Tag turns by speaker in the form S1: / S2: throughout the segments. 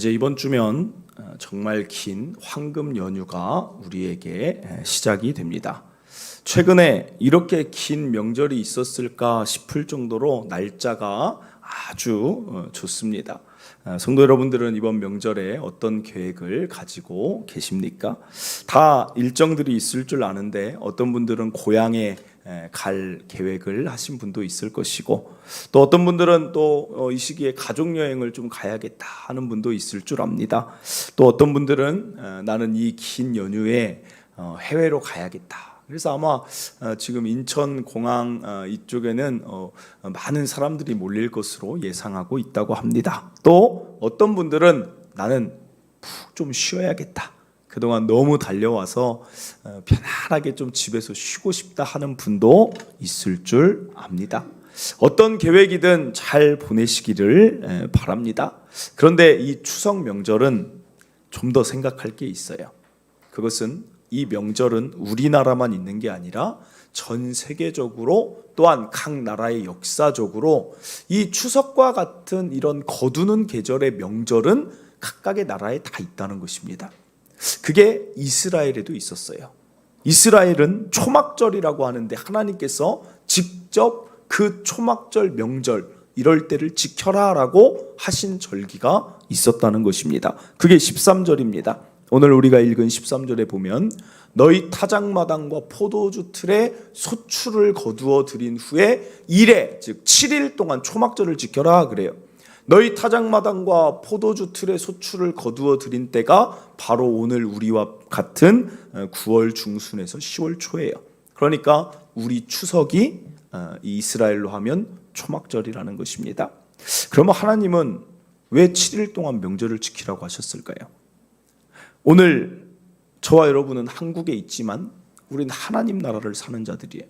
S1: 이제 이번 주면 정말 긴 황금 연휴가 우리에게 시작이 됩니다. 최근에 이렇게 긴 명절이 있었을까 싶을 정도로 날짜가 아주 좋습니다. 성도 여러분들은 이번 명절에 어떤 계획을 가지고 계십니까? 다 일정들이 있을 줄 아는데 어떤 분들은 고향에 갈 계획을 하신 분도 있을 것이고, 또 어떤 분들은 또 이 시기에 가족여행을 좀 가야겠다 하는 분도 있을 줄 압니다. 또 어떤 분들은 나는 이 긴 연휴에 해외로 가야겠다. 그래서 아마 지금 인천공항 이쪽에는 많은 사람들이 몰릴 것으로 예상하고 있다고 합니다. 또 어떤 분들은 나는 푹 좀 쉬어야겠다. 그동안 너무 달려와서 편안하게 좀 집에서 쉬고 싶다 하는 분도 있을 줄 압니다. 어떤 계획이든 잘 보내시기를 바랍니다. 그런데 이 추석 명절은 좀 더 생각할 게 있어요. 그것은 이 명절은 우리나라만 있는 게 아니라 전 세계적으로, 또한 각 나라의 역사적으로 이 추석과 같은 이런 거두는 계절의 명절은 각각의 나라에 다 있다는 것입니다. 그게 이스라엘에도 있었어요. 이스라엘은 초막절이라고 하는데 하나님께서 직접 그 초막절 명절 이럴 때를 지켜라라고 하신 절기가 있었다는 것입니다. 그게 13절입니다. 오늘 우리가 읽은 13절에 보면 너희 타작마당과 포도주 틀에 소출을 거두어 들인 후에 이래, 즉 7일 동안 초막절을 지켜라 그래요. 너희 타작마당과 포도주 틀에 소출을 거두어 들인 때가 바로 오늘 우리와 같은 9월 중순에서 10월 초예요. 그러니까 우리 추석이 이스라엘로 하면 초막절이라는 것입니다. 그러면 하나님은 왜 7일 동안 명절을 지키라고 하셨을까요? 오늘 저와 여러분은 한국에 있지만 우리는 하나님 나라를 사는 자들이에요.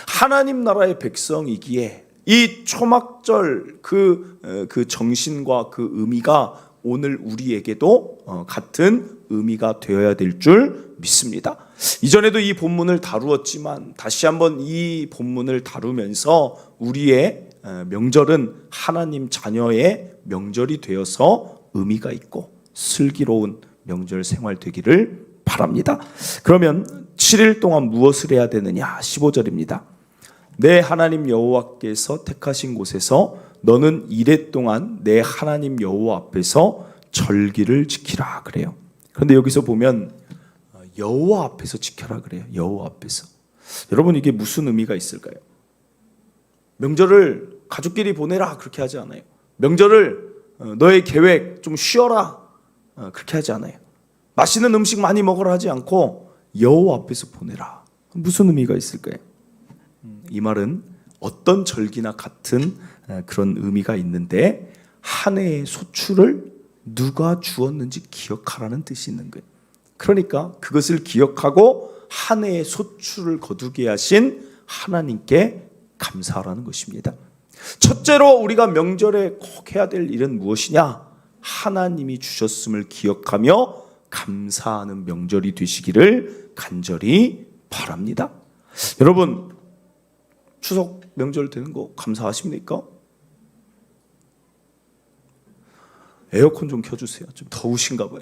S1: 하나님 나라의 백성이기에 이 초막절 그 정신과 그 의미가 오늘 우리에게도 같은 의미가 되어야 될 줄 믿습니다. 이전에도 이 본문을 다루었지만 다시 한번 이 본문을 다루면서 우리의 명절은 하나님 자녀의 명절이 되어서 의미가 있고 슬기로운 명절 생활 되기를 바랍니다. 그러면 7일 동안 무엇을 해야 되느냐? 15절입니다. 내 하나님 여호와께서 택하신 곳에서 너는 이레 동안 내 하나님 여호와 앞에서 절기를 지키라 그래요. 그런데 여기서 보면 여호와 앞에서 지켜라 그래요. 여호와 앞에서. 여러분, 이게 무슨 의미가 있을까요? 명절을 가족끼리 보내라 그렇게 하지 않아요. 명절을 너의 계획 좀 쉬어라 그렇게 하지 않아요. 맛있는 음식 많이 먹으라 하지 않고 여호와 앞에서 보내라. 무슨 의미가 있을까요? 이 말은 어떤 절기나 같은 그런 의미가 있는데 한 해의 소출을 누가 주었는지 기억하라는 뜻이 있는 거예요. 그러니까 그것을 기억하고 한 해의 소출을 거두게 하신 하나님께 감사하라는 것입니다. 첫째로 우리가 명절에 꼭 해야 될 일은 무엇이냐? 하나님이 주셨음을 기억하며 감사하는 명절이 되시기를 간절히 바랍니다. 여러분, 추석 명절 되는 거 감사하십니까? 에어컨 좀 켜주세요. 좀 더우신가 봐요.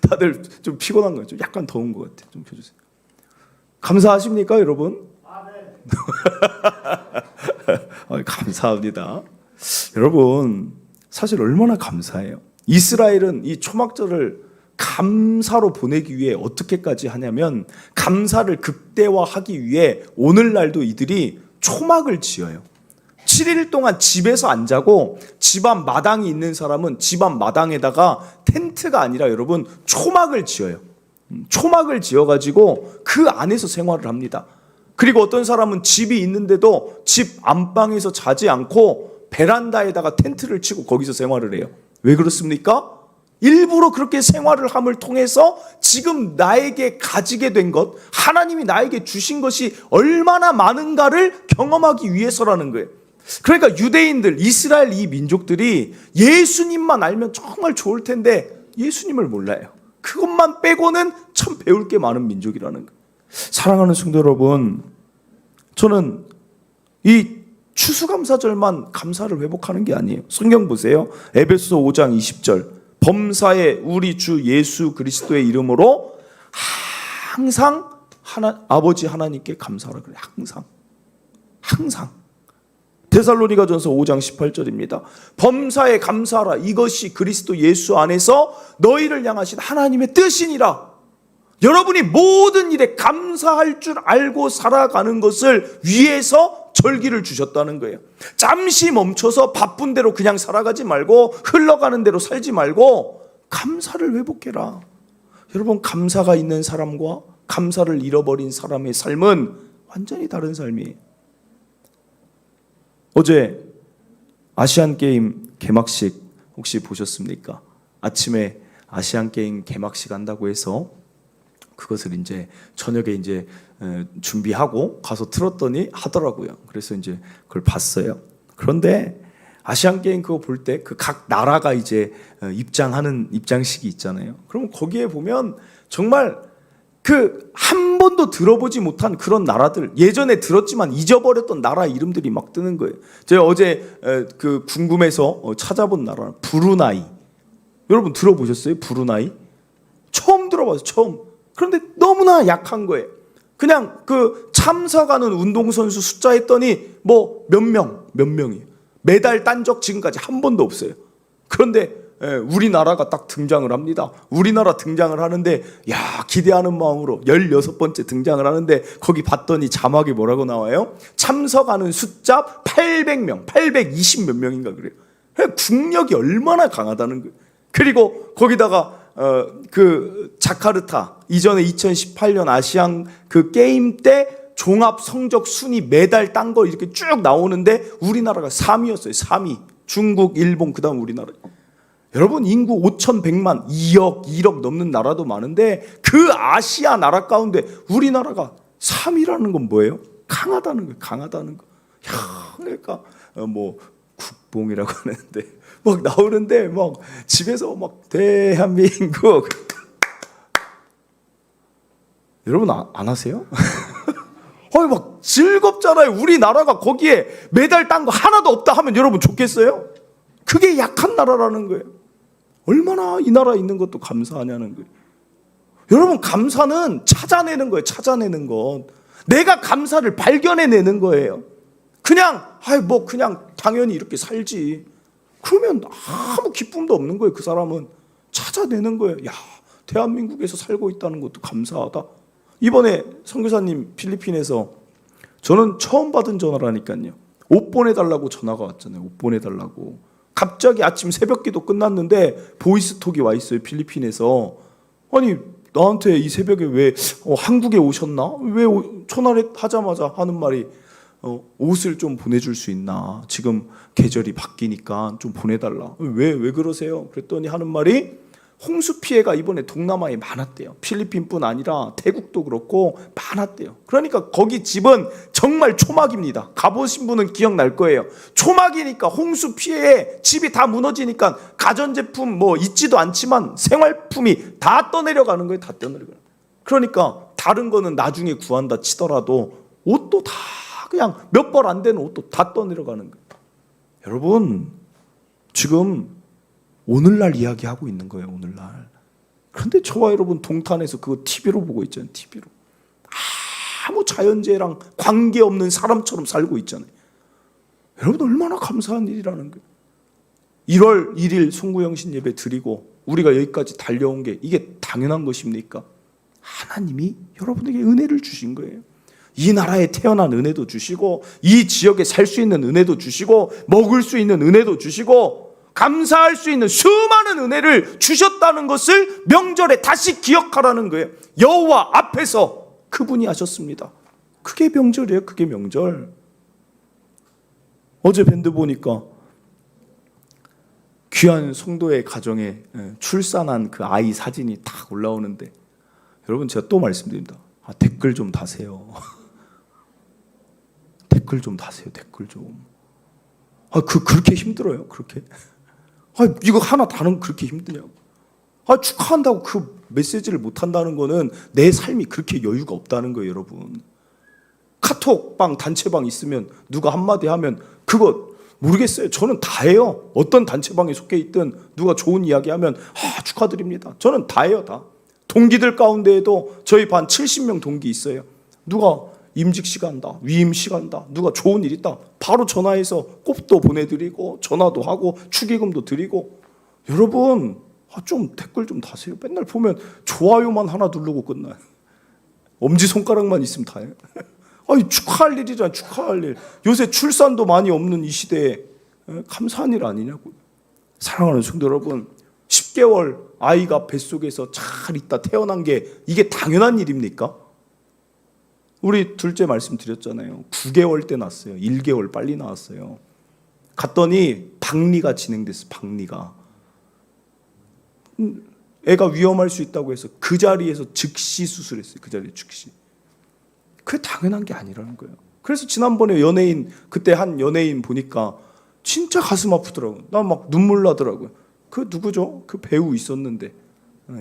S1: 다들 좀 피곤한 거예요. 좀 약간 더운 것 같아요. 좀 켜주세요. 감사하십니까, 여러분? 감사합니다. 여러분, 사실 얼마나 감사해요. 이스라엘은 이 초막절을 감사로 보내기 위해 어떻게까지 하냐면 감사를 극대화하기 위해 오늘날도 이들이 초막을 지어요. 7일 동안 집에서 안 자고 집안 마당이 있는 사람은 집안 마당에다가 텐트가 아니라 여러분 초막을 지어요. 초막을 지어가지고 그 안에서 생활을 합니다. 그리고 어떤 사람은 집이 있는데도 집 안방에서 자지 않고 베란다에다가 텐트를 치고 거기서 생활을 해요. 왜 그렇습니까? 일부러 그렇게 생활을 함을 통해서 지금 나에게 가지게 된 것, 하나님이 나에게 주신 것이 얼마나 많은가를 경험하기 위해서라는 거예요. 그러니까 유대인들, 이스라엘 이 민족들이 예수님만 알면 정말 좋을 텐데 예수님을 몰라요. 그것만 빼고는 참 배울 게 많은 민족이라는 거예요. 사랑하는 성도 여러분, 저는 이 추수감사절만 감사를 회복하는 게 아니에요. 성경 보세요. 에베소서 5장 20절. 범사에 우리 주 예수 그리스도의 이름으로 항상 아버지 하나님께 감사하라 그래요. 항상. 데살로니가전서 5장 18절입니다. 범사에 감사하라. 이것이 그리스도 예수 안에서 너희를 향하신 하나님의 뜻이니라. 여러분이 모든 일에 감사할 줄 알고 살아가는 것을 위해서 절기를 주셨다는 거예요. 잠시 멈춰서 바쁜 대로 그냥 살아가지 말고 흘러가는 대로 살지 말고 감사를 회복해라. 여러분, 감사가 있는 사람과 감사를 잃어버린 사람의 삶은 완전히 다른 삶이에요. 어제 아시안게임 개막식 혹시 보셨습니까? 아침에 아시안게임 개막식 한다고 해서 그것을 이제 저녁에 이제 준비하고 가서 틀었더니 하더라고요. 그래서 이제 그걸 봤어요. 그런데 아시안 게임 그거 볼 때 그 각 나라가 이제 입장하는 입장식이 있잖아요. 그러면 거기에 보면 정말 그 한 번도 들어보지 못한 그런 나라들, 예전에 들었지만 잊어버렸던 나라 이름들이 막 뜨는 거예요. 제가 어제 그 궁금해서 찾아본 나라는 브루나이. 여러분 들어보셨어요? 브루나이? 처음 들어봤어요. 처음. 그런데 너무나 약한 거예요. 그냥 그 참석하는 운동선수 숫자 했더니 뭐 몇 명이에요. 메달 딴 적 지금까지 한 번도 없어요. 그런데 우리나라가 딱 등장을 합니다. 우리나라 등장을 하는데 야, 기대하는 마음으로 16번째 등장을 하는데 거기 봤더니 자막이 뭐라고 나와요? 참석하는 숫자 800명, 820 몇 명인가 그래요. 국력이 얼마나 강하다는 거예요. 그리고 거기다가 그 자카르타 이전에 2018년 아시안 그 게임 때 종합 성적 순위 메달 딴 거 이렇게 쭉 나오는데 우리나라가 3위였어요. 3위. 중국, 일본, 그다음 우리나라. 여러분 인구 5,100만, 2억, 1억 넘는 나라도 많은데 그 아시아 나라 가운데 우리나라가 3위라는 건 뭐예요? 강하다는 거예요. 강하다는 거. 야, 그러니까 뭐 국뽕이라고 하는데 막 나오는데 막 집에서 막 대한민국 여러분 안 하세요? 막 즐겁잖아요. 우리나라가 거기에 메달 딴 거 하나도 없다 하면 여러분 좋겠어요? 그게 약한 나라라는 거예요. 얼마나 이 나라에 있는 것도 감사하냐는 거예요. 여러분 감사는 찾아내는 거예요. 찾아내는 것. 내가 감사를 발견해내는 거예요. 그냥 그냥 당연히 이렇게 살지. 그러면 아무 기쁨도 없는 거예요. 그 사람은 찾아내는 거예요. 야, 대한민국에서 살고 있다는 것도 감사하다. 이번에 선교사님 필리핀에서 저는 처음 받은 전화라니까요. 옷 보내달라고 전화가 왔잖아요. 옷 보내달라고. 갑자기 아침 새벽기도 끝났는데 보이스톡이 와 있어요. 필리핀에서. 아니 나한테 이 새벽에 왜 한국에 오셨나? 왜 전화를 하자마자 하는 말이 옷을 좀 보내줄 수 있나? 지금 계절이 바뀌니까 좀 보내달라. 왜 그러세요? 그랬더니 하는 말이 홍수 피해가 이번에 동남아에 많았대요. 필리핀뿐 아니라 태국도 그렇고 많았대요. 그러니까 거기 집은 정말 초막입니다. 가보신 분은 기억날 거예요. 초막이니까 홍수 피해에 집이 다 무너지니까 가전제품 뭐 있지도 않지만 생활품이 다 떠내려가는 거예요. 다 떠내려가는 거예요. 그러니까 다른 거는 나중에 구한다 치더라도 옷도 다 그냥 몇 벌 안 되는 옷도 다 떠내려가는 거예요. 여러분 지금 오늘날 이야기하고 있는 거예요. 오늘날. 그런데 저와 여러분 동탄에서 그거 TV로 보고 있잖아요. TV로. 아무 자연재해랑 관계없는 사람처럼 살고 있잖아요. 여러분 얼마나 감사한 일이라는 거예요. 1월 1일 송구영신 예배 드리고 우리가 여기까지 달려온 게 이게 당연한 것입니까? 하나님이 여러분에게 은혜를 주신 거예요. 이 나라에 태어난 은혜도 주시고 이 지역에 살 수 있는 은혜도 주시고 먹을 수 있는 은혜도 주시고 감사할 수 있는 수많은 은혜를 주셨다는 것을 명절에 다시 기억하라는 거예요. 여호와 앞에서 그분이 하셨습니다. 그게 명절이에요. 그게 명절. 어제 밴드 보니까 귀한 성도의 가정에 출산한 그 아이 사진이 딱 올라오는데 여러분 제가 또 말씀드립니다. 댓글 좀 다세요. 댓글 좀 다세요. 댓글 좀. 그렇게 힘들어요. 그렇게. 이거 하나 다는 그렇게 힘드냐고. 축하한다고 그 메시지를 못 한다는 거는 내 삶이 그렇게 여유가 없다는 거예요, 여러분. 카톡방 단체방 있으면 누가 한마디 하면 그거 모르겠어요. 저는 다 해요. 어떤 단체방에 속해 있든 누가 좋은 이야기 하면 축하드립니다. 저는 다 해요. 다. 동기들 가운데에도 저희 반 70명 동기 있어요. 누가 임직식 한다, 위임식 한다, 누가 좋은 일 있다, 바로 전화해서 꼽도 보내드리고 전화도 하고 축의금도 드리고. 여러분 좀 댓글 좀 다세요. 맨날 보면 좋아요만 하나 누르고 끝나요. 엄지손가락만 있으면 다예요. 아니, 축하할 일이잖아. 축하할 일. 요새 출산도 많이 없는 이 시대에 감사한 일 아니냐고요. 사랑하는 성도 여러분, 10개월 아이가 뱃속에서 잘 있다 태어난 게 이게 당연한 일입니까? 우리 둘째 말씀드렸잖아요. 9개월 때 낳았어요. 1개월 빨리 낳았어요. 갔더니 박리가 진행됐어요. 박리가. 애가 위험할 수 있다고 해서 그 자리에서 즉시 수술했어요. 그 자리에 즉시. 그게 당연한 게 아니라는 거예요. 그래서 지난번에 그때 한 연예인 보니까 진짜 가슴 아프더라고요. 나 막 눈물 나더라고요. 그 누구죠? 그 배우 있었는데,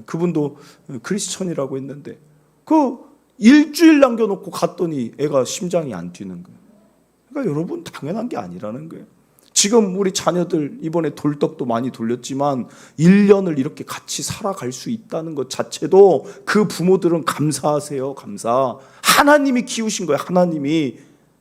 S1: 그분도 크리스천이라고 했는데, 그 일주일 남겨놓고 갔더니 애가 심장이 안 뛰는 거예요. 그러니까 여러분, 당연한 게 아니라는 거예요. 지금 우리 자녀들 이번에 돌떡도 많이 돌렸지만 1년을 이렇게 같이 살아갈 수 있다는 것 자체도 그 부모들은 감사하세요. 감사. 하나님이 키우신 거예요. 하나님이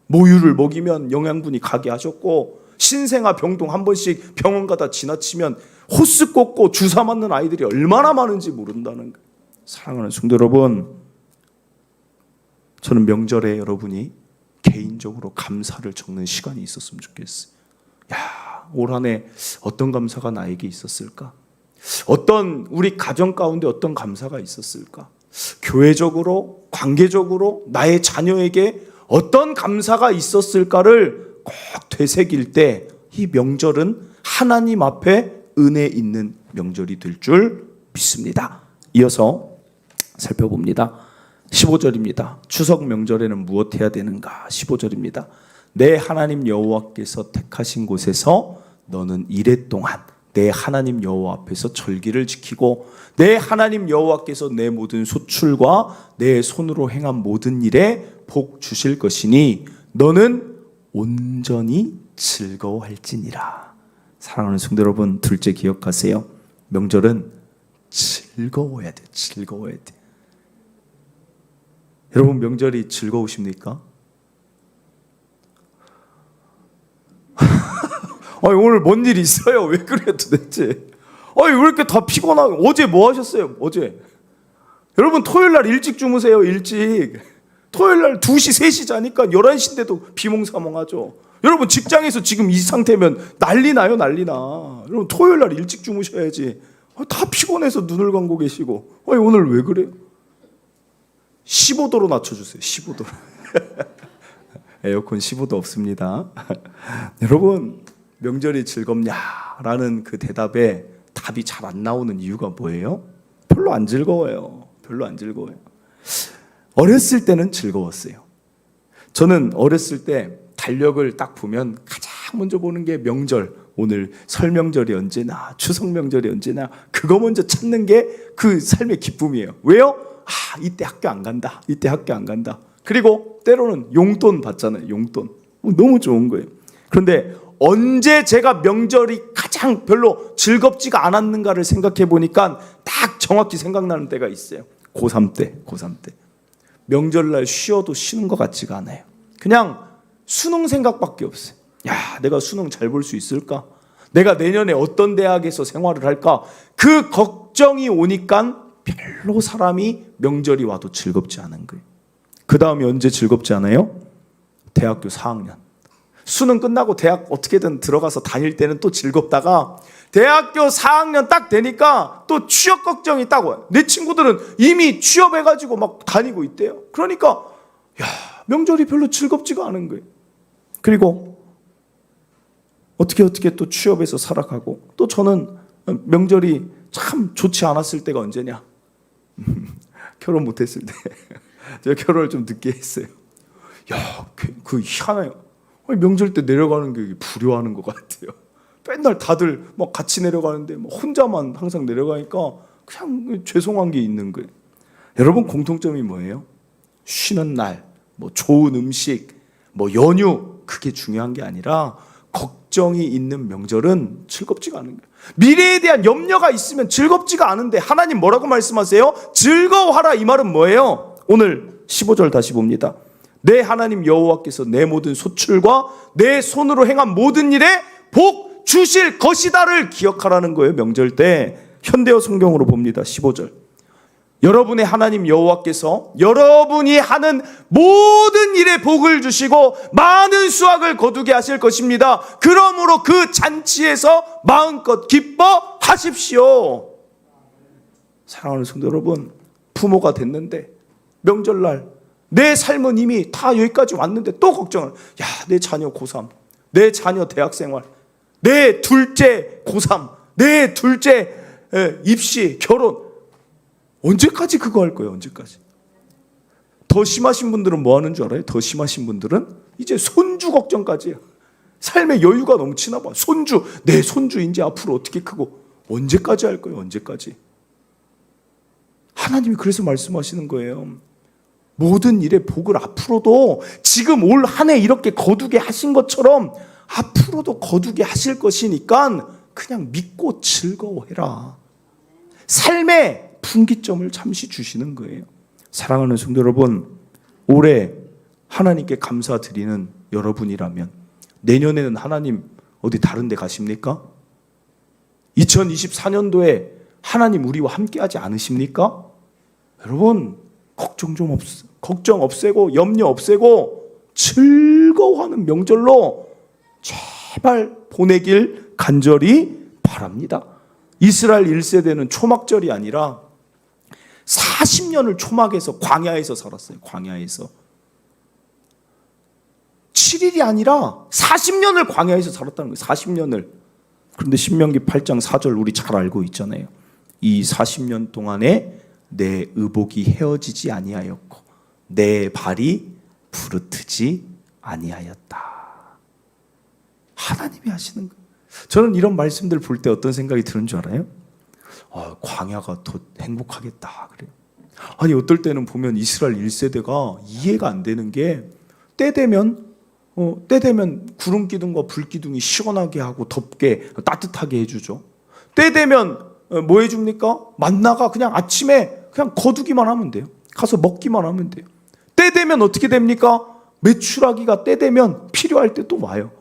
S1: 모유를 먹이면 영양분이 가게 하셨고, 신생아 병동 한 번씩 병원 가다 지나치면 호스 꽂고 주사 맞는 아이들이 얼마나 많은지 모른다는 거예요. 사랑하는 성도 여러분, 저는 명절에 여러분이 개인적으로 감사를 적는 시간이 있었으면 좋겠어요. 올 한 해 어떤 감사가 나에게 있었을까? 어떤 우리 가정 가운데 어떤 감사가 있었을까? 교회적으로, 관계적으로 나의 자녀에게 어떤 감사가 있었을까를 꼭 되새길 때 이 명절은 하나님 앞에 은혜 있는 명절이 될 줄 믿습니다. 이어서 살펴봅니다. 15절입니다. 추석 명절에는 무엇해야 되는가? 15절입니다. 내 하나님 여호와께서 택하신 곳에서 너는 이레 동안 내 하나님 여호와 앞에서 절기를 지키고 내 하나님 여호와께서 내 모든 소출과 내 손으로 행한 모든 일에 복 주실 것이니 너는 온전히 즐거워할지니라. 사랑하는 성도 여러분, 둘째 기억하세요. 명절은 즐거워야 돼. 즐거워야 돼. 여러분, 명절이 즐거우십니까? 아니, 오늘 뭔 일 있어요? 왜 그래요 도대체? 아니, 왜 이렇게 다 피곤하고. 어제 뭐 하셨어요? 어제 여러분, 토요일날 일찍 주무세요. 일찍. 토요일날 2시 3시 자니까 11시인데도 비몽사몽하죠. 여러분, 직장에서 지금 이 상태면 난리 나요. 난리 나. 여러분, 토요일날 일찍 주무셔야지. 다 피곤해서 눈을 감고 계시고. 아니, 오늘 왜 그래요? 15도로 낮춰주세요. 15도로. 에어컨 15도 없습니다. 여러분, 명절이 즐겁냐라는 그 대답에 답이 잘 안 나오는 이유가 뭐예요? 별로 안 즐거워요. 별로 안 즐거워요. 어렸을 때는 즐거웠어요. 저는 어렸을 때 달력을 딱 보면 가장 먼저 보는 게 명절. 오늘 설 명절이 언제나, 추석 명절이 언제나, 그거 먼저 찾는 게 그 삶의 기쁨이에요. 왜요? 이때 학교 안 간다. 이때 학교 안 간다. 그리고 때로는 용돈 받잖아요. 용돈. 너무 좋은 거예요. 그런데 언제 제가 명절이 가장 별로 즐겁지가 않았는가를 생각해 보니까 딱 정확히 생각나는 때가 있어요. 고3 때. 명절날 쉬어도 쉬는 것 같지가 않아요. 그냥 수능 생각밖에 없어요. 내가 수능 잘 볼 수 있을까? 내가 내년에 어떤 대학에서 생활을 할까? 그 걱정이 오니까 별로 사람이 명절이 와도 즐겁지 않은 거예요. 그 다음이 언제 즐겁지 않아요? 대학교 4학년. 수능 끝나고 대학 어떻게든 들어가서 다닐 때는 또 즐겁다가 대학교 4학년 딱 되니까 또 취업 걱정이 딱 와요. 내 친구들은 이미 취업해가지고 막 다니고 있대요. 그러니까 명절이 별로 즐겁지가 않은 거예요. 그리고 어떻게 또 취업해서 살아가고, 또 저는 명절이 참 좋지 않았을 때가 언제냐? 결혼 못했을 때. 제가 결혼을 좀 늦게 했어요. 그 희한해요. 명절 때 내려가는 게 불효하는 것 같아요. 맨날 다들 막 같이 내려가는데 혼자만 항상 내려가니까 그냥 죄송한 게 있는 거예요. 여러분, 공통점이 뭐예요? 쉬는 날, 뭐 좋은 음식, 뭐 연휴, 그게 중요한 게 아니라 걱정이 있는 명절은 즐겁지가 않은 거예요. 미래에 대한 염려가 있으면 즐겁지가 않은데 하나님 뭐라고 말씀하세요? 즐거워하라. 이 말은 뭐예요? 오늘 15절 다시 봅니다. 내 하나님 여호와께서 내 모든 소출과 내 손으로 행한 모든 일에 복 주실 것이다를 기억하라는 거예요. 명절 때 현대어 성경으로 봅니다. 15절. 여러분의 하나님 여호와께서 여러분이 하는 모든 일에 복을 주시고 많은 수확을 거두게 하실 것입니다. 그러므로 그 잔치에서 마음껏 기뻐하십시오. 사랑하는 성도 여러분, 부모가 됐는데 명절날 내 삶은 이미 다 여기까지 왔는데 또 걱정을, 야, 내 자녀 고3, 내 자녀 대학생활, 내 둘째 고3, 내 둘째 입시, 결혼, 언제까지 그거 할 거예요? 언제까지? 더 심하신 분들은 뭐 하는 줄 알아요? 더 심하신 분들은 이제 손주 걱정까지 해요. 삶의 여유가 넘치나 봐. 손주, 내 손주 이제 앞으로 어떻게 크고, 언제까지 할 거예요? 언제까지? 하나님이 그래서 말씀하시는 거예요. 모든 일에 복을 앞으로도 지금 올 한 해 이렇게 거두게 하신 것처럼 앞으로도 거두게 하실 것이니까 그냥 믿고 즐거워해라. 삶의 분기점을 잠시 주시는 거예요. 사랑하는 성도 여러분, 올해 하나님께 감사드리는 여러분이라면 내년에는 하나님 어디 다른 데 가십니까? 2024년도에 하나님 우리와 함께하지 않으십니까? 여러분, 걱정 없애고 염려 없애고 즐거워하는 명절로 제발 보내길 간절히 바랍니다. 이스라엘 1세대는 초막절이 아니라 40년을 초막에서 광야에서 살았어요. 광야에서 7일이 아니라 40년을 광야에서 살았다는 거예요. 40년을. 그런데 신명기 8장 4절 우리 잘 알고 있잖아요. 이 40년 동안에 내 의복이 헤어지지 아니하였고 내 발이 부르트지 아니하였다. 하나님이 하시는 거예요. 저는 이런 말씀들 볼 때 어떤 생각이 드는 줄 알아요? 광야가 더 행복하겠다 그래요. 아니 어떨 때는 보면 이스라엘 1세대가 이해가 안 되는 게 때 되면 구름 기둥과 불 기둥이 시원하게 하고 덥게 따뜻하게 해주죠. 때 되면 뭐 해줍니까? 만나가 그냥 아침에 그냥 거두기만 하면 돼요. 가서 먹기만 하면 돼요. 때 되면 어떻게 됩니까? 메추라기가 때 되면 필요할 때 또 와요.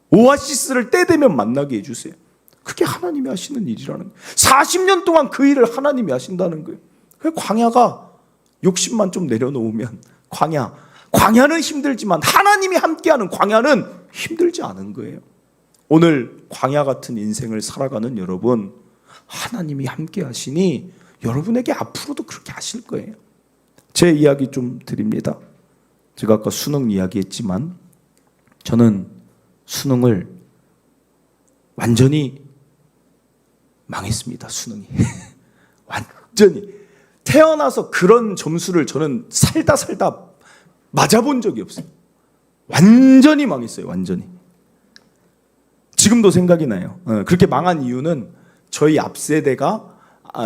S1: 오아시스를 때 되면 만나게 해주세요. 그게 하나님이 하시는 일이라는 거예요. 40년 동안 그 일을 하나님이 하신다는 거예요. 광야가 욕심만 좀 내려놓으면 광야는 힘들지만 하나님이 함께하는 광야는 힘들지 않은 거예요. 오늘 광야 같은 인생을 살아가는 여러분, 하나님이 함께 하시니 여러분에게 앞으로도 그렇게 하실 거예요. 제 이야기 좀 드립니다. 제가 아까 수능 이야기했지만 저는 수능을 완전히 망했습니다. 수능이 완전히 태어나서 그런 점수를 저는 살다 맞아본 적이 없어요. 완전히 망했어요. 완전히. 지금도 생각이 나요. 그렇게 망한 이유는 저희 앞 세대가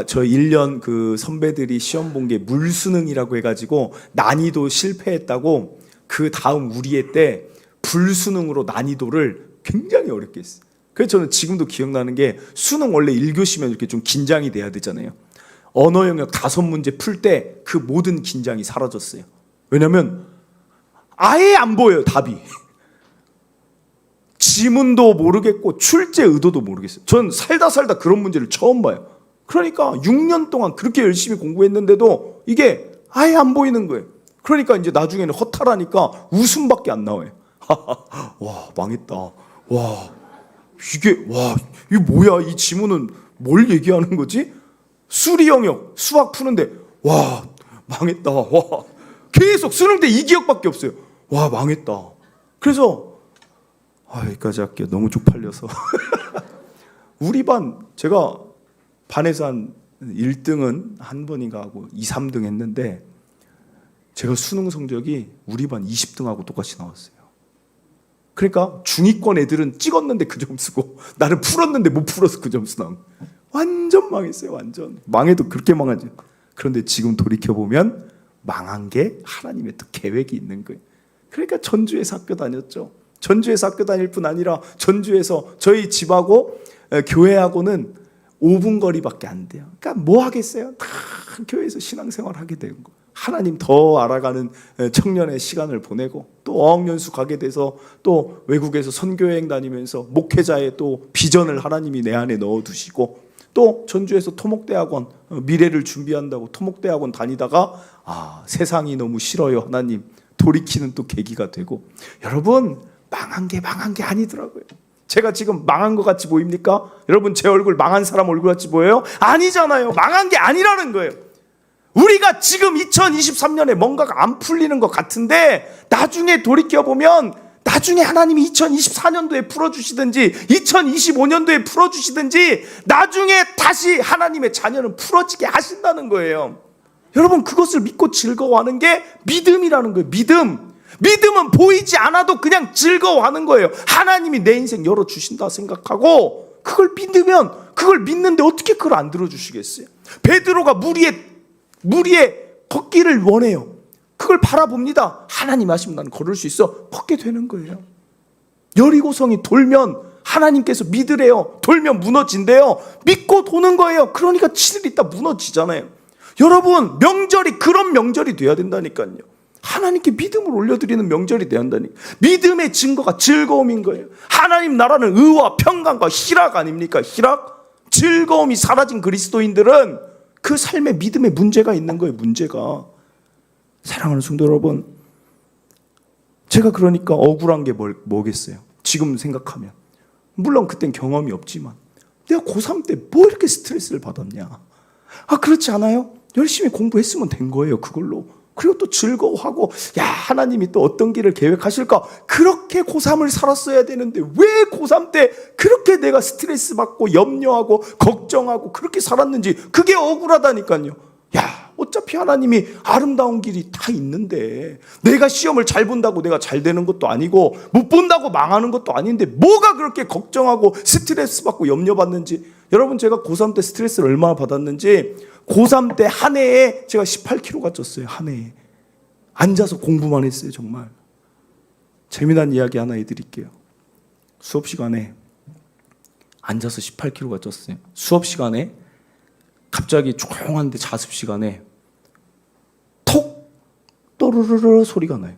S1: 저희 1년 그 선배들이 시험 본 게 물수능이라고 해가지고 난이도 실패했다고 그 다음 우리 애 때 불수능으로 난이도를 굉장히 어렵게 했어요. 그래서 저는 지금도 기억나는 게 수능 원래 1교시면 이렇게 좀 긴장이 돼야 되잖아요. 언어 영역 5문제 풀 때 그 모든 긴장이 사라졌어요. 왜냐면 아예 안 보여요. 답이. 지문도 모르겠고 출제 의도도 모르겠어요. 전 살다 그런 문제를 처음 봐요. 그러니까 6년 동안 그렇게 열심히 공부했는데도 이게 아예 안 보이는 거예요. 그러니까 이제 나중에는 허탈하니까 웃음밖에 안 나와요. 와, 망했다. 이게 뭐야? 이 지문은 뭘 얘기하는 거지? 수리 영역, 수학 푸는데 와, 망했다. 와, 계속 수능 때 이 기억밖에 없어요. 와, 망했다. 그래서 여기까지 할게요. 너무 쪽팔려서. 우리 반, 제가 반에서 한 1등은 한 번인가 하고 2, 3등 했는데 제가 수능 성적이 우리 반 20등하고 똑같이 나왔어요. 그러니까 중위권 애들은 찍었는데 그 점수고 나는 풀었는데 못 풀어서 그 점수 나온 거예요. 완전 망했어요. 완전. 망해도 그렇게 망하지. 그런데 지금 돌이켜보면 망한 게 하나님의 또 계획이 있는 거예요. 그러니까 전주에서 학교 다녔죠. 전주에서 학교 다닐 뿐 아니라 전주에서 저희 집하고 교회하고는 5분 거리밖에 안 돼요. 그러니까 뭐 하겠어요? 다 교회에서 신앙생활 하게 된 거. 하나님 더 알아가는 청년의 시간을 보내고 또 어학연수 가게 돼서 또 외국에서 선교여행 다니면서 목회자의 또 비전을 하나님이 내 안에 넣어두시고 또 전주에서 토목대학원 미래를 준비한다고 토목대학원 다니다가 세상이 너무 싫어요 하나님 돌이키는 또 계기가 되고 여러분 망한 게 아니더라고요. 제가 지금 망한 것 같이 보입니까? 여러분 제 얼굴 망한 사람 얼굴 같이 보여요? 아니잖아요. 망한 게 아니라는 거예요. 우리가 지금 2023년에 뭔가가 안 풀리는 것 같은데 나중에 돌이켜보면 나중에 하나님이 2024년도에 풀어주시든지 2025년도에 풀어주시든지 나중에 다시 하나님의 자녀는 풀어지게 하신다는 거예요. 여러분 그것을 믿고 즐거워하는 게 믿음이라는 거예요. 믿음은 보이지 않아도 그냥 즐거워하는 거예요. 하나님이 내 인생 열어주신다 생각하고 그걸 믿으면 그걸 믿는데 어떻게 그걸 안 들어주시겠어요? 베드로가 물 위에 걷기를 원해요. 그걸 바라봅니다. 하나님 하시면 나는 걸을 수 있어. 걷게 되는 거예요. 여리고성이 돌면 하나님께서 믿으래요. 돌면 무너진대요. 믿고 도는 거예요. 그러니까 7일 있다 무너지잖아요. 여러분 명절이 그런 명절이 돼야 된다니까요. 하나님께 믿음을 올려드리는 명절이 돼야 한다니까. 믿음의 증거가 즐거움인 거예요. 하나님 나라는 의와 평강과 희락 아닙니까? 희락? 즐거움이 사라진 그리스도인들은 그 삶에 믿음에 문제가 있는 거예요. 문제가. 사랑하는 성도 여러분, 제가 그러니까 억울한 게 뭐겠어요? 지금 생각하면 물론 그땐 경험이 없지만 내가 고3 때 뭐 이렇게 스트레스를 받았냐? 그렇지 않아요? 열심히 공부했으면 된 거예요. 그걸로. 그리고 또 즐거워하고 하나님이 또 어떤 길을 계획하실까? 그렇게 고3을 살았어야 되는데 왜 고3 때 그렇게 내가 스트레스 받고 염려하고 걱정하고 그렇게 살았는지 그게 억울하다니까요. 어차피 하나님이 아름다운 길이 다 있는데 내가 시험을 잘 본다고 내가 잘 되는 것도 아니고 못 본다고 망하는 것도 아닌데 뭐가 그렇게 걱정하고 스트레스 받고 염려받는지. 여러분 제가 고3 때 스트레스를 얼마나 받았는지 고3 때 한 해에 제가 18kg가 쪘어요. 한 해에. 앉아서 공부만 했어요. 정말. 재미난 이야기 하나 해드릴게요. 수업 시간에 앉아서 18kg가 쪘어요. 수업 시간에 갑자기 조용한데 자습 시간에 톡 또르르르 소리가 나요.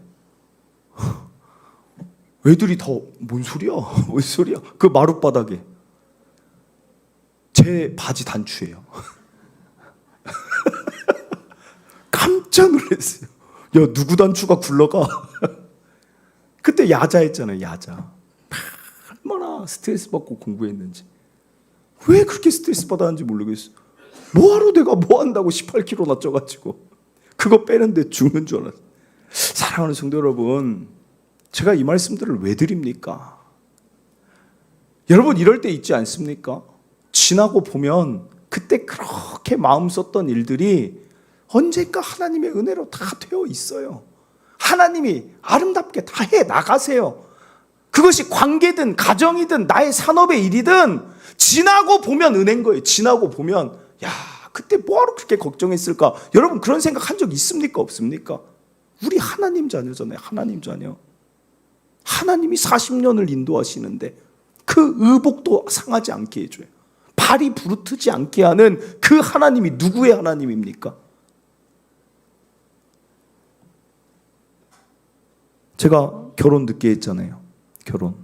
S1: 애들이 다 뭔 소리야? 뭔 소리야? 그 마룻바닥에 제 바지 단추예요. 깜짝 놀랐어요. 누구 단추가 굴러가? 그때 야자했잖아요. 야자. 얼마나 스트레스 받고 공부했는지. 왜 그렇게 스트레스 받았는지 모르겠어요. 뭐하러 내가 뭐 한다고 18kg나 쪄가지고 그거 빼는데 죽는 줄 알았어요. 사랑하는 성도 여러분, 제가 이 말씀들을 왜 드립니까? 여러분 이럴 때 있지 않습니까? 지나고 보면 그때 그렇게 마음 썼던 일들이 언젠가 하나님의 은혜로 다 되어 있어요. 하나님이 아름답게 다 해 나가세요. 그것이 관계든 가정이든 나의 산업의 일이든 지나고 보면 은혜인 거예요. 지나고 보면 그때 뭐하러 그렇게 걱정했을까? 여러분 그런 생각 한 적 있습니까? 없습니까? 우리 하나님 자녀잖아요. 하나님 자녀. 하나님이 40년을 인도하시는데 그 의복도 상하지 않게 해줘요. 발이 부르트지 않게 하는 그 하나님이 누구의 하나님입니까? 제가 결혼 늦게 했잖아요. 결혼.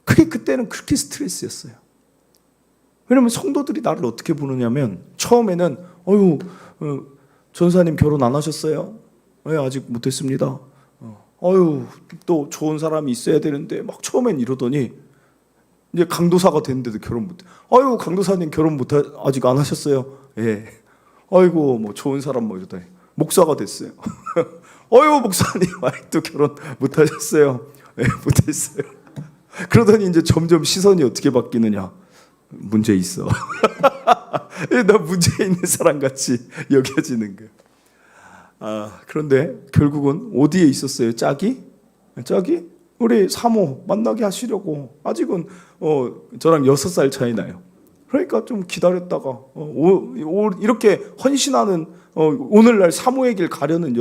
S1: 그때는 그렇게 스트레스였어요. 왜냐면 성도들이 나를 어떻게 보느냐면 처음에는 전사님 결혼 안 하셨어요? 네, 아직 못했습니다. 또 좋은 사람이 있어야 되는데 막 처음엔 이러더니 이제 강도사가 됐는데도 결혼 못해. 강도사님 결혼 아직 안 하셨어요? 예. 뭐 좋은 사람 이러더니 목사가 됐어요. 목사님 아직도 결혼 못 하셨어요? 예, 못했어요. 그러더니 이제 점점 시선이 어떻게 바뀌느냐? 문제 있어. 나 문제 있는 사람 같이 여겨지는 거예요. 그런데 결국은 어디에 있었어요? 짝이? 우리 사모 만나게 하시려고. 아직은 저랑 6살 차이 나요. 그러니까 좀 기다렸다가 이렇게 헌신하는 오늘날 사모의 길 가려는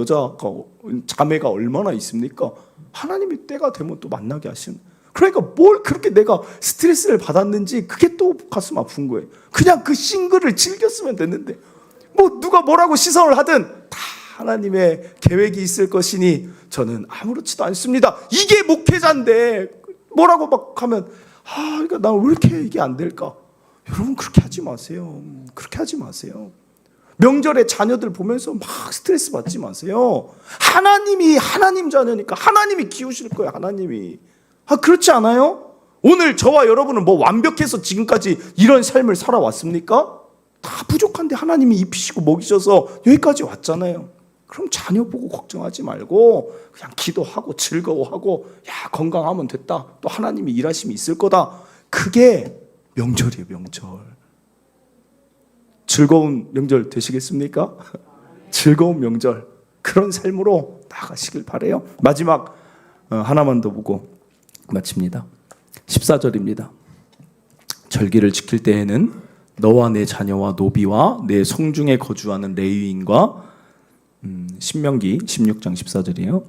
S1: 자매가 얼마나 있습니까? 하나님이 때가 되면 또 만나게 하시는. 그러니까 뭘 그렇게 내가 스트레스를 받았는지 그게 또 가슴 아픈 거예요. 그냥 그 싱글을 즐겼으면 됐는데 뭐 누가 뭐라고 시선을 하든 다 하나님의 계획이 있을 것이니 저는 아무렇지도 않습니다. 이게 목회자인데 뭐라고 막 하면 그러니까 나 왜 이렇게 이게 안 될까? 여러분 그렇게 하지 마세요. 그렇게 하지 마세요. 명절에 자녀들 보면서 막 스트레스 받지 마세요. 하나님이 하나님 자녀니까 하나님이 키우실 거예요. 하나님이. 그렇지 않아요? 오늘 저와 여러분은 뭐 완벽해서 지금까지 이런 삶을 살아왔습니까? 다 부족한데 하나님이 입히시고 먹이셔서 여기까지 왔잖아요. 그럼 자녀 보고 걱정하지 말고 그냥 기도하고 즐거워하고 건강하면 됐다. 또 하나님이 일하심이 있을 거다. 그게 명절이에요. 명절. 즐거운 명절 되시겠습니까? 즐거운 명절. 그런 삶으로 나가시길 바라요. 마지막 하나만 더 보고 마칩니다. 14절입니다. 절기를 지킬 때에는 너와 내 자녀와 노비와 내 성중에 거주하는 레위인과 신명기 16장 14절이에요.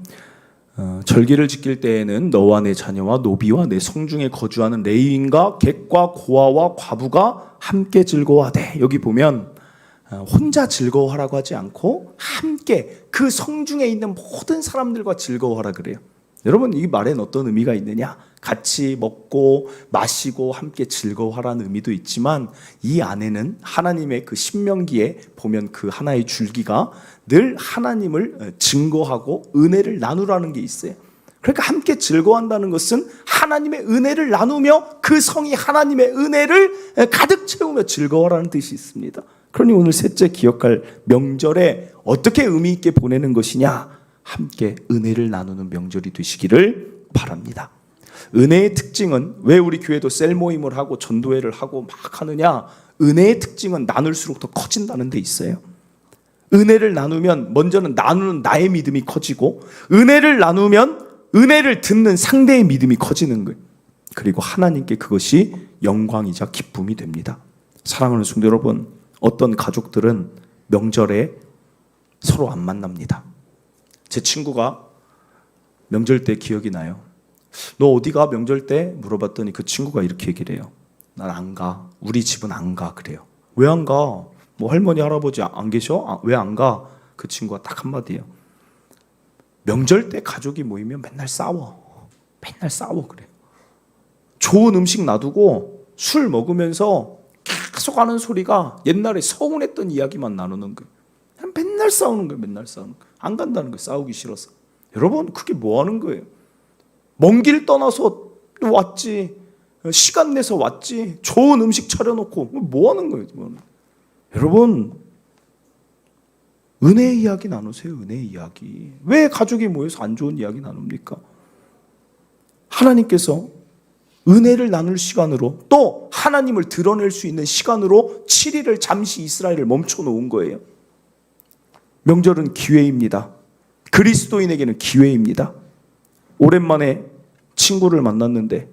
S1: 절기를 지킬 때에는 너와 내 자녀와 노비와 내 성중에 거주하는 레위인과 객과 고아와 과부가 함께 즐거워하되, 여기 보면 혼자 즐거워하라고 하지 않고 함께 그 성중에 있는 모든 사람들과 즐거워하라 그래요. 여러분 이 말엔 어떤 의미가 있느냐? 같이 먹고 마시고 함께 즐거워하라는 의미도 있지만 이 안에는 하나님의 그 신명기에 보면 그 하나의 줄기가 늘 하나님을 증거하고 은혜를 나누라는 게 있어요. 그러니까 함께 즐거워한다는 것은 하나님의 은혜를 나누며 그 성이 하나님의 은혜를 가득 채우며 즐거워라는 뜻이 있습니다. 그러니 오늘 셋째 기억할 명절에 어떻게 의미 있게 보내는 것이냐? 함께 은혜를 나누는 명절이 되시기를 바랍니다. 은혜의 특징은 왜 우리 교회도 셀 모임을 하고 전도회를 하고 막 하느냐? 은혜의 특징은 나눌수록 더 커진다는 데 있어요. 은혜를 나누면 먼저는 나누는 나의 믿음이 커지고, 은혜를 나누면 은혜를 듣는 상대의 믿음이 커지는 거예요. 그리고 하나님께 그것이 영광이자 기쁨이 됩니다. 사랑하는 성도 여러분, 어떤 가족들은 명절에 서로 안 만납니다. 제 친구가 명절 때 기억이 나요. 너 어디 가 명절 때? 물어봤더니 그 친구가 이렇게 얘기를 해요. 난 안 가. 우리 집은 안 가. 그래요. 왜 안 가? 뭐 할머니 할아버지 안 계셔? 왜 안 가? 그 친구가 딱 한마디예요. 명절 때 가족이 모이면 맨날 싸워. 맨날 싸워 그래요. 좋은 음식 놔두고 술 먹으면서 계속 하는 소리가 옛날에 서운했던 이야기만 나누는 거예요. 맨날 싸우는 거예요. 맨날 싸우는 거예요. 안 간다는 거예요. 싸우기 싫어서. 여러분 그게 뭐 하는 거예요? 먼 길 떠나서 왔지. 시간 내서 왔지. 좋은 음식 차려놓고 뭐 하는 거예요? 여러분 은혜의 이야기 나누세요. 은혜의 이야기. 왜 가족이 모여서 안 좋은 이야기 나눕니까? 하나님께서 은혜를 나눌 시간으로, 또 하나님을 드러낼 수 있는 시간으로 7일을 잠시 이스라엘을 멈춰 놓은 거예요. 명절은 기회입니다. 그리스도인에게는 기회입니다. 오랜만에 친구를 만났는데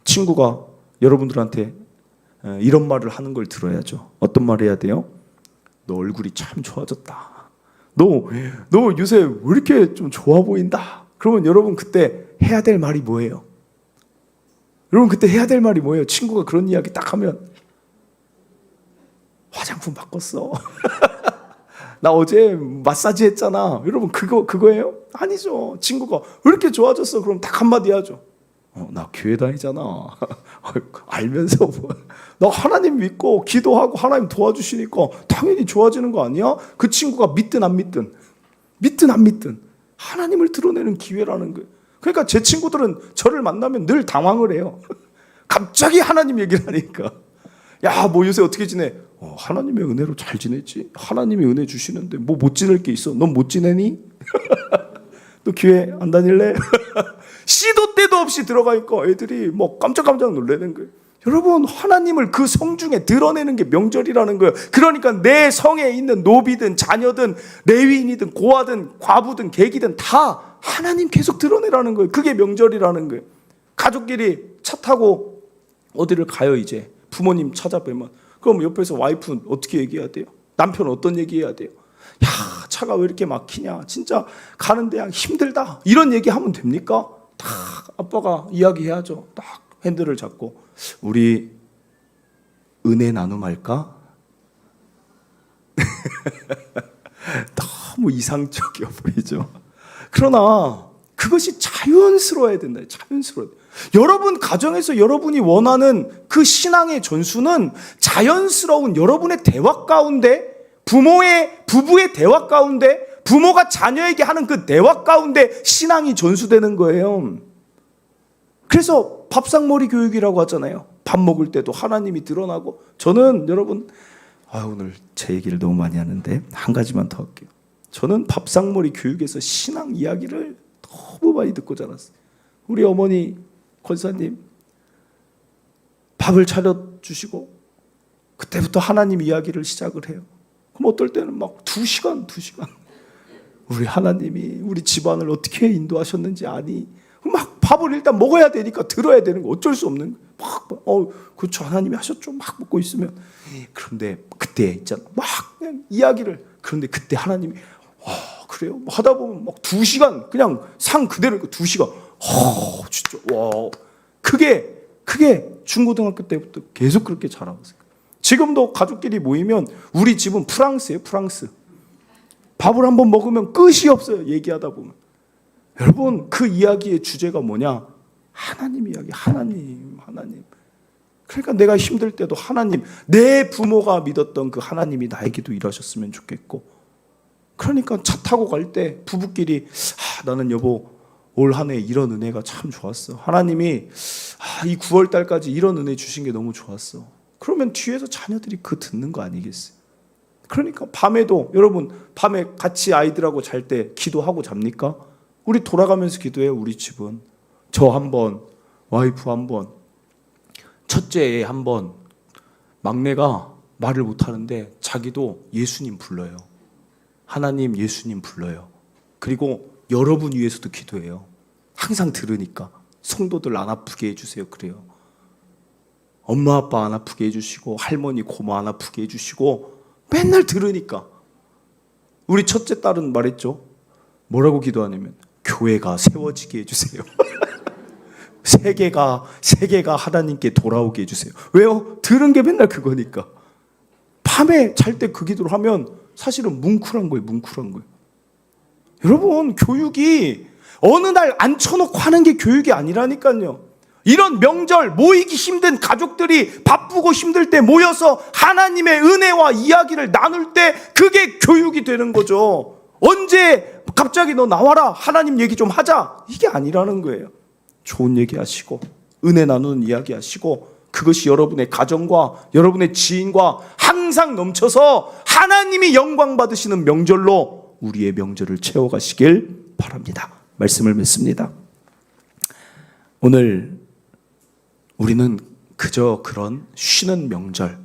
S1: 친구가 여러분들한테 이런 말을 하는 걸 들어야죠. 어떤 말 해야 돼요? 너 얼굴이 참 좋아졌다. 너 요새 왜 이렇게 좀 좋아 보인다. 그러면 여러분 그때 해야 될 말이 뭐예요? 여러분 그때 해야 될 말이 뭐예요? 친구가 그런 이야기 딱 하면 화장품 바꿨어. 나 어제 마사지 했잖아. 여러분 그거예요? 아니죠. 친구가 왜 이렇게 좋아졌어? 그럼 딱 한마디 하죠. 나 교회 다니잖아. 알면서 나 하나님 믿고 기도하고 하나님 도와주시니까 당연히 좋아지는 거 아니야? 그 친구가 믿든 안 믿든 하나님을 드러내는 기회라는 거예요. 그러니까 제 친구들은 저를 만나면 늘 당황을 해요. 갑자기 하나님 얘기를 하니까. 야, 뭐 요새 어떻게 지내? 하나님의 은혜로 잘 지냈지. 하나님이 은혜 주시는데 뭐 못 지낼 게 있어? 넌 못 지내니? 너 교회 안 다닐래? 시도 때도 없이 들어가니까 애들이 뭐 깜짝깜짝 놀라는 거예요. 여러분 하나님을 그 성중에 드러내는 게 명절이라는 거예요. 그러니까 내 성에 있는 노비든 자녀든 레위인이든 고아든 과부든 객이든 다 하나님 계속 드러내라는 거예요. 그게 명절이라는 거예요. 가족끼리 차 타고 어디를 가요. 이제 부모님 찾아뵈면 그럼 옆에서 와이프는 어떻게 얘기해야 돼요? 남편은 어떤 얘기해야 돼요? 야, 차가 왜 이렇게 막히냐, 진짜 가는데 힘들다, 이런 얘기하면 됩니까? 다 아빠가 이야기해야죠. 딱 핸들을 잡고 우리 은혜 나눔할까? 너무 이상적이어 보이죠. 그러나 그것이 자연스러워야 된다. 자연스러워야 돼. 여러분 가정에서 여러분이 원하는 그 신앙의 전수는 자연스러운 여러분의 대화 가운데, 부부의 대화 가운데, 부모가 자녀에게 하는 그 대화 가운데 신앙이 전수되는 거예요. 그래서 밥상머리 교육이라고 하잖아요. 밥 먹을 때도 하나님이 드러나고. 저는 여러분, 오늘 제 얘기를 너무 많이 하는데 한 가지만 더 할게요. 저는 밥상머리 교육에서 신앙 이야기를 너무 많이 듣고 자랐어요. 우리 어머니 권사님 밥을 차려주시고 그때부터 하나님 이야기를 시작을 해요. 그럼 어떨 때는 막 2시간 우리 하나님이 우리 집안을 어떻게 인도하셨는지 아니? 막 밥을 일단 먹어야 되니까 들어야 되는 거, 어쩔 수 없는 거. 그렇죠, 하나님이 하셨죠. 막 먹고 있으면. 그런데 그때 있잖아, 막 그냥 이야기를. 그런데 그때 하나님이 그래요? 하다 보면 막 2시간 그냥 상 그대로 2시간. 진짜 와. 그게 중고등학교 때부터 계속 그렇게 자라왔어요. 지금도 가족끼리 모이면 우리 집은 프랑스예요, 프랑스. 밥을 한번 먹으면 끝이 없어요, 얘기하다 보면. 여러분, 그 이야기의 주제가 뭐냐? 하나님 이야기. 하나님. 그러니까 내가 힘들 때도 하나님, 내 부모가 믿었던 그 하나님이 나에게도 일하셨으면 좋겠고, 그러니까 차 타고 갈 때 부부끼리 나는 여보 올 한 해 이런 은혜가 참 좋았어. 하나님이 이 9월 달까지 이런 은혜 주신 게 너무 좋았어. 그러면 뒤에서 자녀들이 그 듣는 거 아니겠어요? 그러니까 밤에도 여러분, 밤에 같이 아이들하고 잘 때 기도하고 잡니까? 우리 돌아가면서 기도해요. 우리 집은 저 한 번, 와이프 한 번, 첫째 애 한 번. 막내가 말을 못하는데 자기도 예수님 불러요. 하나님, 예수님 불러요. 그리고 여러분 위해서도 기도해요. 항상 들으니까 성도들 안 아프게 해주세요. 그래요. 엄마 아빠 안 아프게 해주시고 할머니 고모 안 아프게 해주시고 맨날 들으니까. 우리 첫째 딸은 말했죠. 뭐라고 기도하냐면 교회가 세워지게 해주세요. 세계가 하나님께 돌아오게 해주세요. 왜요? 들은 게 맨날 그거니까. 밤에 잘 때 그 기도를 하면 사실은 뭉클한 거예요. 여러분, 교육이 어느 날 앉혀놓고 하는 게 교육이 아니라니까요. 이런 명절 모이기 힘든 가족들이 바쁘고 힘들 때 모여서 하나님의 은혜와 이야기를 나눌 때 그게 교육이 되는 거죠. 언제 갑자기 너 나와라 하나님 얘기 좀 하자, 이게 아니라는 거예요. 좋은 얘기 하시고 은혜 나누는 이야기 하시고 그것이 여러분의 가정과 여러분의 지인과 항상 넘쳐서 하나님이 영광 받으시는 명절로 우리의 명절을 채워가시길 바랍니다. 말씀을 맺습니다. 오늘 우리는 그저 그런 쉬는 명절,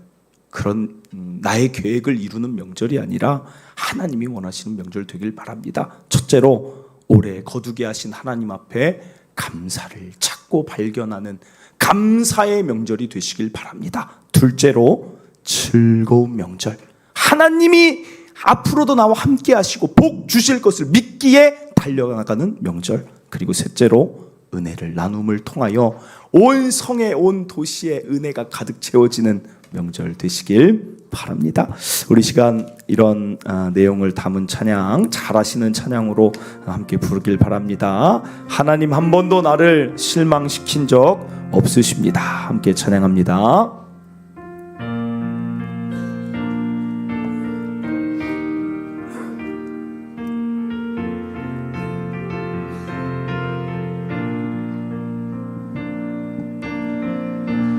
S1: 그런 나의 계획을 이루는 명절이 아니라 하나님이 원하시는 명절 되길 바랍니다. 첫째로 올해 거두게 하신 하나님 앞에 감사를 찾고 발견하는 감사의 명절이 되시길 바랍니다. 둘째로 즐거운 명절, 하나님이 앞으로도 나와 함께 하시고 복 주실 것을 믿기에 달려나가는 명절. 그리고 셋째로 은혜를 나눔을 통하여 온 성에 온 도시에 은혜가 가득 채워지는 명절 되시길 바랍니다. 우리 시간 이런 내용을 담은 찬양, 잘하시는 찬양으로 함께 부르길 바랍니다. 하나님 한 번도 나를 실망시킨 적 없으십니다. 함께 찬양합니다.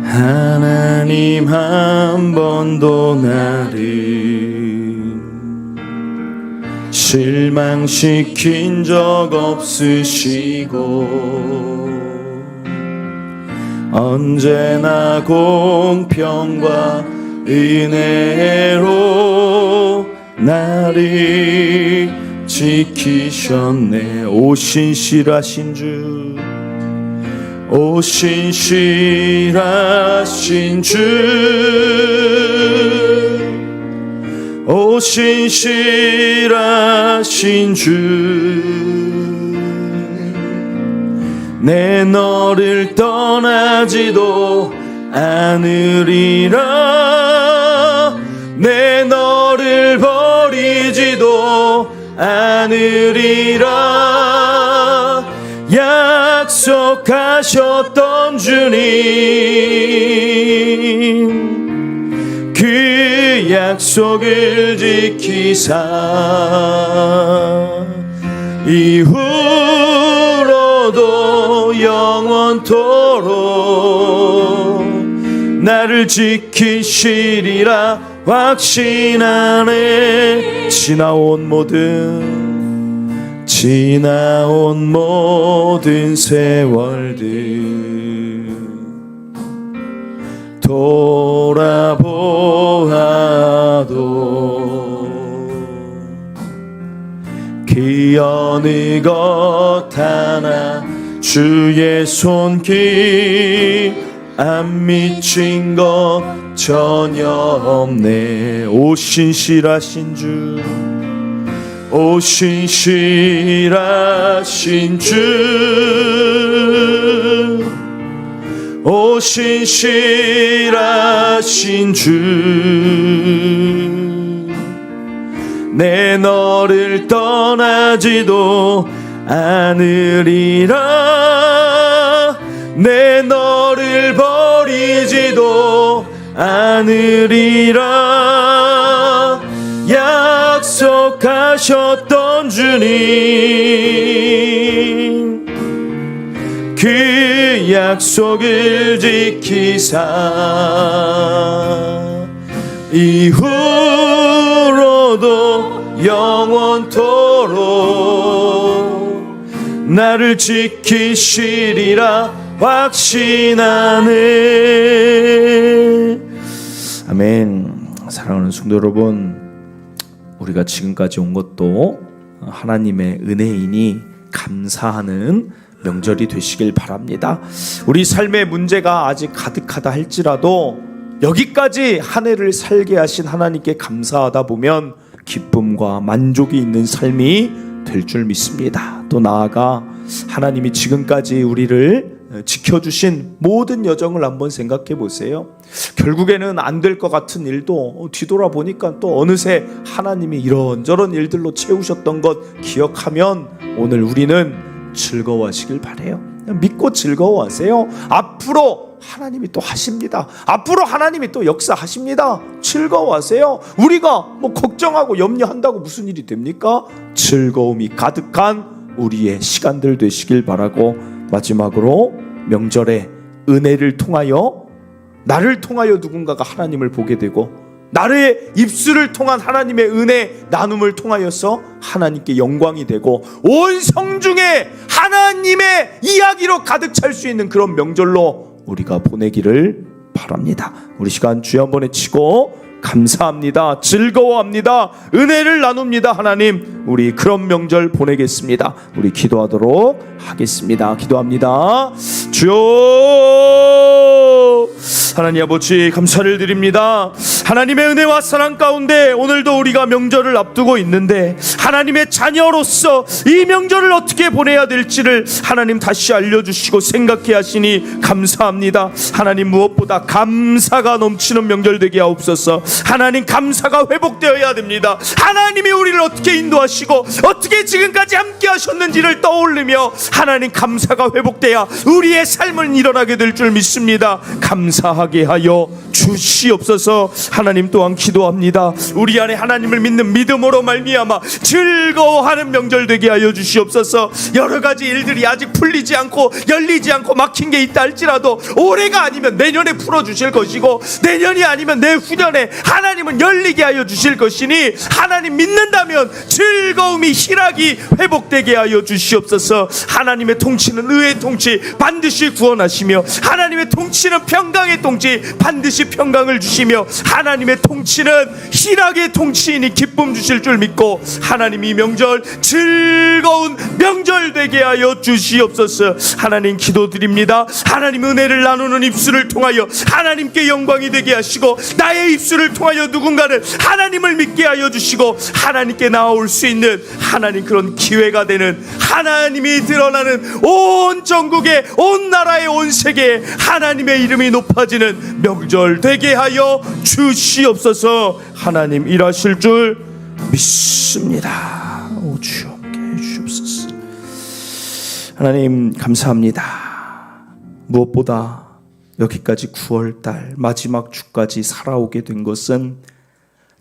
S1: 하나님 한 번도 나를 실망시킨 적 없으시고 언제나 공평과 은혜로 나를 지키셨네. 오 신실하신 주, 오 신실하신 주, 오 신실하신 주, 내 너를 떠나지도 않으리라, 내 너를 버리지도 않으리라. 약속하셨던 주님, 그 약속을 지키사 이후로도 영원토록 나를 지키시리라 확신하네. 지나온 모든 세월들 돌아보아도 그 어느 것 하나 주의 손길 안 미친 것 전혀 없네. 오 신실하신 주, 오 신실하신 주, 오 신실하신 주, 내 너를 떠나지도 않으리라, 내 너를 버리지도 않으리라. 약속하셨던 주님, 그 약속을 지키사 이후로도 영원토록 나를 지키시리라 확신하네. 아멘. 사랑하는 성도 여러분, 우리가 지금까지 온 것도 하나님의 은혜이니 감사하는 명절이 되시길 바랍니다. 우리 삶의 문제가 아직 가득하다 할지라도 여기까지 한 해를 살게 하신 하나님께 감사하다 보면 기쁨과 만족이 있는 삶이 될 줄 믿습니다. 또 나아가 하나님이 지금까지 우리를 지켜주신 모든 여정을 한번 생각해 보세요. 결국에는 안 될 것 같은 일도 뒤돌아보니까 또 어느새 하나님이 이런저런 일들로 채우셨던 것 기억하면 오늘 우리는 즐거워하시길 바라요. 믿고 즐거워하세요. 앞으로 하나님이 또 하십니다. 앞으로 하나님이 또 역사하십니다. 즐거워하세요. 우리가 뭐 걱정하고 염려한다고 무슨 일이 됩니까? 즐거움이 가득한 우리의 시간들 되시길 바라고, 마지막으로 명절에 은혜를 통하여, 나를 통하여 누군가가 하나님을 보게 되고 나의 입술을 통한 하나님의 은혜 나눔을 통하여서 하나님께 영광이 되고 온 성중에 하나님의 이야기로 가득 찰 수 있는 그런 명절로 우리가 보내기를 바랍니다. 우리 시간 주여 한번 외치고 감사합니다, 즐거워합니다, 은혜를 나눕니다. 하나님, 우리 그런 명절 보내겠습니다. 우리 기도하도록 하겠습니다. 기도합니다. 주여, 하나님 아버지 감사를 드립니다. 하나님의 은혜와 사랑 가운데 오늘도 우리가 명절을 앞두고 있는데 하나님의 자녀로서 이 명절을 어떻게 보내야 될지를 하나님 다시 알려주시고 생각해 하시니 감사합니다. 하나님, 무엇보다 감사가 넘치는 명절 되게 하옵소서. 하나님, 감사가 회복되어야 됩니다. 하나님이 우리를 어떻게 인도하시고 어떻게 지금까지 함께 하셨는지를 떠올리며 하나님, 감사가 회복돼야 우리의 삶은 일어나게 될 줄 믿습니다. 감사하게 하여 주시옵소서. 하나님, 또한 기도합니다. 우리 안에 하나님을 믿는 믿음으로 말미암아 즐거워하는 명절 되게 하여 주시옵소서. 여러 가지 일들이 아직 풀리지 않고 열리지 않고 막힌 게 있다 할지라도 올해가 아니면 내년에 풀어주실 것이고 내년이 아니면 내후년에 하나님은 열리게 하여 주실 것이니 하나님 믿는다면 즐거움이, 희락이 회복되게 하여 주시옵소서. 하나님의 통치는 의의 통치, 반드시 구원하시며 하나님의 통치는 평강의 통치, 통치 반드시 평강을 주시며 하나님의 통치는 희락의 통치이니 기쁨 주실 줄 믿고 하나님 이 명절 즐거운 명절 되게 하여 주시옵소서. 하나님 기도드립니다. 하나님 은혜를 나누는 입술을 통하여 하나님께 영광이 되게 하시고 나의 입술을 통하여 누군가를 하나님을 믿게 하여 주시고 하나님께 나아올 수 있는 하나님 그런 기회가 되는 하나님이 드러나는 온 전국에 온 나라에 온 세계에 하나님의 이름이 높아지는 명절 되게 하여 주시옵소서. 하나님 일하실 줄 믿습니다. 오 주여 함께 해주시옵소서. 하나님 감사합니다. 무엇보다 여기까지 9월달 마지막 주까지 살아오게 된 것은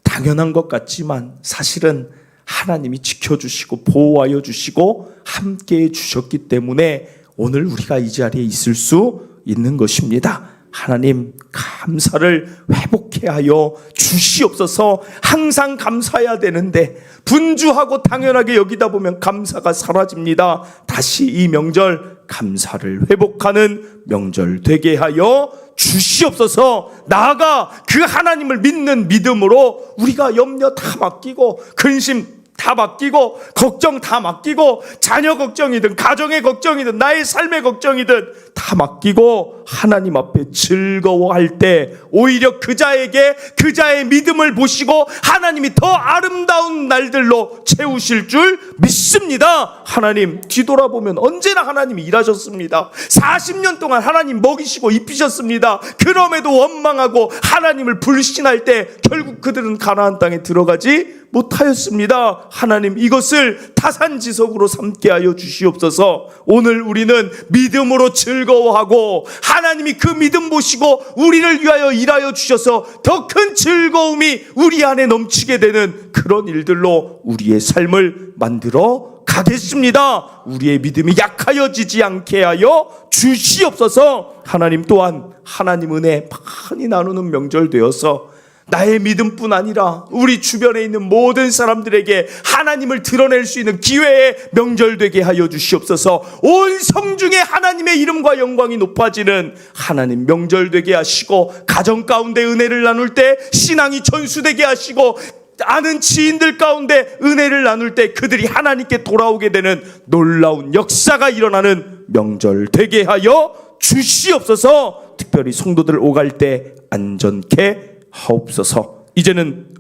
S1: 당연한 것 같지만 사실은 하나님이 지켜주시고 보호하여 주시고 함께해 주셨기 때문에 오늘 우리가 이 자리에 있을 수 있는 것입니다. 하나님 감사를 회복해 하여 주시옵소서. 항상 감사해야 되는데 분주하고 당연하게 여기다 보면 감사가 사라집니다. 다시 이 명절 감사를 회복하는 명절 되게 하여 주시옵소서. 나아가 그 하나님을 믿는 믿음으로 우리가 염려 다 맡기고 근심 다 맡기고 걱정 다 맡기고 자녀 걱정이든 가정의 걱정이든 나의 삶의 걱정이든 다 맡기고 하나님 앞에 즐거워할 때 오히려 그 자에게 그 자의 믿음을 보시고 하나님이 더 아름다운 날들로 채우실 줄 믿습니다. 하나님 뒤돌아보면 언제나 하나님이 일하셨습니다. 40년 동안 하나님 먹이시고 입히셨습니다. 그럼에도 원망하고 하나님을 불신할 때 결국 그들은 가나안 땅에 들어가지 못하였습니다. 하나님 이것을 타산지석으로 삼게 하여 주시옵소서. 오늘 우리는 믿음으로 즐거워하고 하나님이 그 믿음 보시고 우리를 위하여 일하여 주셔서 더 큰 즐거움이 우리 안에 넘치게 되는 그런 일들로 우리의 삶을 만들어 가겠습니다. 우리의 믿음이 약하여지지 않게 하여 주시옵소서. 하나님 또한 하나님 은혜 많이 나누는 명절 되어서 나의 믿음뿐 아니라 우리 주변에 있는 모든 사람들에게 하나님을 드러낼 수 있는 기회의 명절 되게 하여 주시옵소서. 온 성중에 하나님의 이름과 영광이 높아지는 하나님 명절 되게 하시고 가정 가운데 은혜를 나눌 때 신앙이 전수되게 하시고 아는 지인들 가운데 은혜를 나눌 때 그들이 하나님께 돌아오게 되는 놀라운 역사가 일어나는 명절 되게 하여 주시옵소서. 특별히 성도들 오갈 때 안전케 하옵소서. 이제는